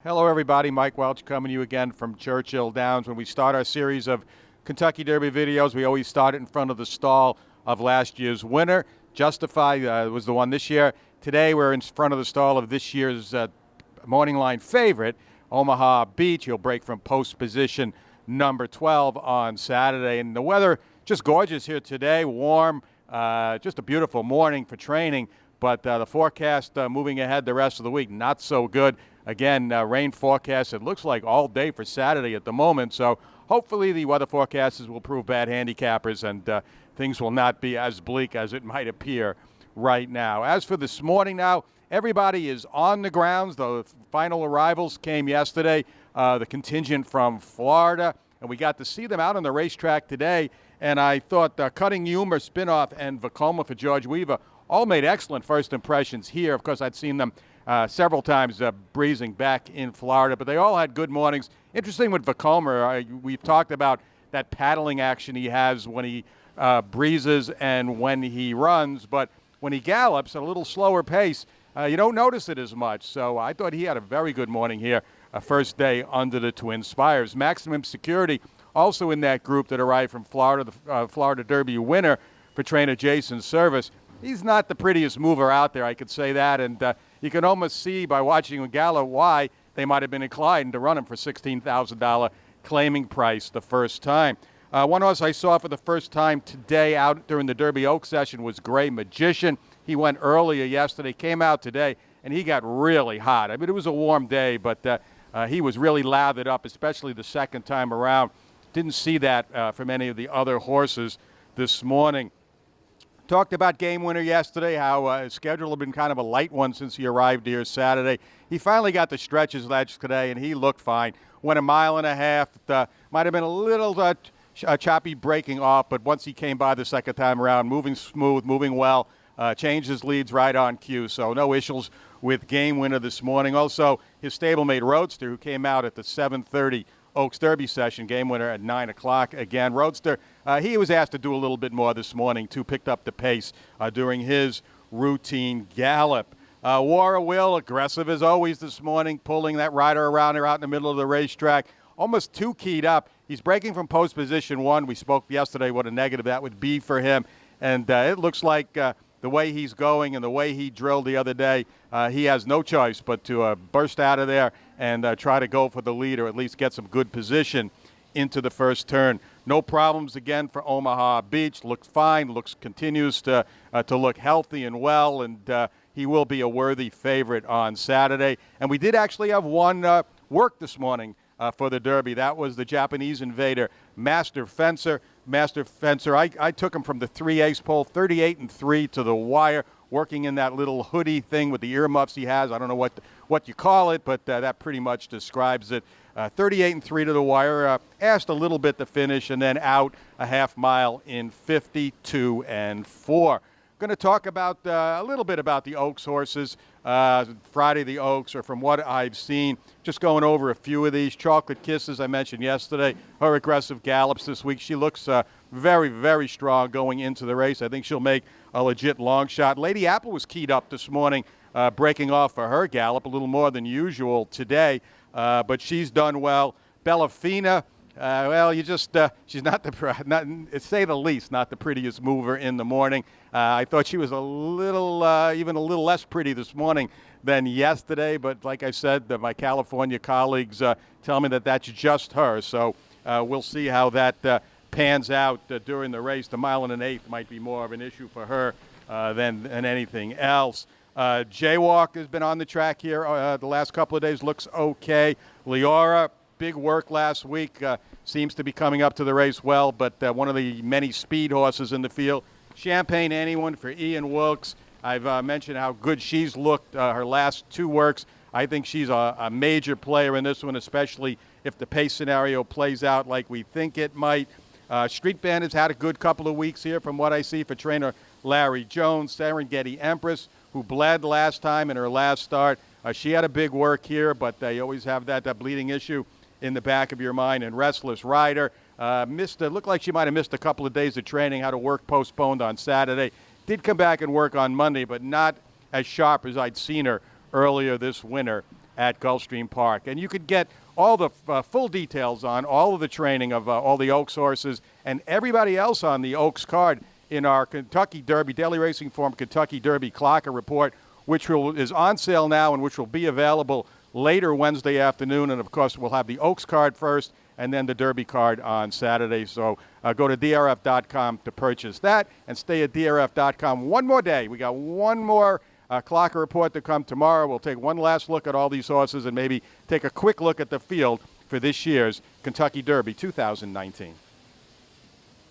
Hello, everybody. Mike Welch coming to you again from Churchill Downs. When we start our series of Kentucky Derby videos, we always start it in front of the stall of last year's winner. Justify was the one this year. Today, we're in front of the stall of this year's morning line favorite, Omaha Beach. He'll break from post position number 12 on Saturday. And the weather just gorgeous here today, warm, just a beautiful morning for training. But the forecast moving ahead the rest of the week, not so good. Again, rain forecast, it looks like all day for Saturday at the moment. So hopefully the weather forecasters will prove bad handicappers and things will not be as bleak as it might appear right now. As for this morning now, everybody is on the grounds. The final arrivals came yesterday, the contingent from Florida, and we got to see them out on the racetrack today. And I thought Cutting Humor, Spinoff, and Vacoma for George Weaver all made excellent first impressions here. Of course, I'd seen them several times breezing back in Florida, but they all had good mornings. Interesting with Vacoma, we've talked about that paddling action he has when he breezes and when he runs, but when he gallops at a little slower pace, you don't notice it as much. So I thought he had a very good morning here, first day under the Twin Spires. Maximum Security also in that group that arrived from Florida, the Florida Derby winner for trainer Jason Service. He's not the prettiest mover out there, I could say that, and you can almost see by watching him gallop why they might have been inclined to run him for $16,000 claiming price the first time. One horse I saw for the first time today out during the Derby Oak session was Gray Magician. He went earlier yesterday, came out today, and he got really hot. I mean, it was a warm day, but he was really lathered up, especially the second time around. Didn't see that from any of the other horses this morning. Talked about Game Winner yesterday, how his schedule had been kind of a light one since he arrived here Saturday. He finally got the stretches ledge today, and he looked fine. Went a mile and a half. Might have been a little choppy breaking off, but once he came by the second time around, moving smooth, moving well, changed his leads right on cue. So no issues with Game Winner this morning. Also, his stablemate Roadster, who came out at the 7:30 Oaks Derby session, Game Winner at 9 o'clock. Again, Roadster, he was asked to do a little bit more this morning, too. Picked up the pace during his routine gallop. War of Will, aggressive as always this morning, pulling that rider around her out in the middle of the racetrack. Almost too keyed up. He's breaking from post position 1. We spoke yesterday what a negative that would be for him. And it looks like the way he's going and the way he drilled the other day, he has no choice but to burst out of there and try to go for the lead or at least get some good position into the first turn. No problems again for Omaha Beach. Looks fine, continues to look healthy and well, and he will be a worthy favorite on Saturday. And we did actually have one work this morning for the Derby. That was the Japanese invader, Master Fencer. I took him from the 3-ace pole, 38-3 to the wire, working in that little hoodie thing with the earmuffs he has. I don't know what you call it, but that pretty much describes it. 38-3 to the wire, asked a little bit to finish, and then out a half mile in 52-4. Going to talk about a little bit about the Oaks horses. Friday the Oaks, or from what I've seen, just going over a few of these. Chocolate Kisses, I mentioned yesterday, her aggressive gallops this week. She looks very, very strong going into the race. I think she'll make a legit long shot. Lady Apple was keyed up this morning, breaking off for her gallop, a little more than usual today, but she's done well. Bellafina, well, she's not to say the least, not the prettiest mover in the morning. I thought she was even a little less pretty this morning than yesterday, but like I said, my California colleagues tell me that that's just her. So we'll see how that pans out during the race. The mile and an eighth might be more of an issue for her than anything else. Jaywalk has been on the track here the last couple of days, looks okay. Leora, big work last week, seems to be coming up to the race well, but one of the many speed horses in the field. Champagne Anyone for Ian Wilkes. I've mentioned how good she's looked her last two works. I think she's a major player in this one, especially if the pace scenario plays out like we think it might. Street Band has had a good couple of weeks here from what I see for trainer Larry Jones. Serengeti Empress, who bled last time in her last start. She had a big work here, but you always have that bleeding issue in the back of your mind. And Restless Rider looked like she might have missed a couple of days of training, had a work postponed on Saturday. Did come back and work on Monday, but not as sharp as I'd seen her earlier this winter at Gulfstream Park. And you could get all the full details on all of the training of all the Oaks horses and everybody else on the Oaks card in our Kentucky Derby, Daily Racing Form Kentucky Derby Clocker Report, which is on sale now and which will be available later Wednesday afternoon. And, of course, we'll have the Oaks card first and then the Derby card on Saturday. So go to DRF.com to purchase that and stay at DRF.com one more day. We got one more Clocker Report to come tomorrow. We'll take one last look at all these horses and maybe take a quick look at the field for this year's Kentucky Derby 2019.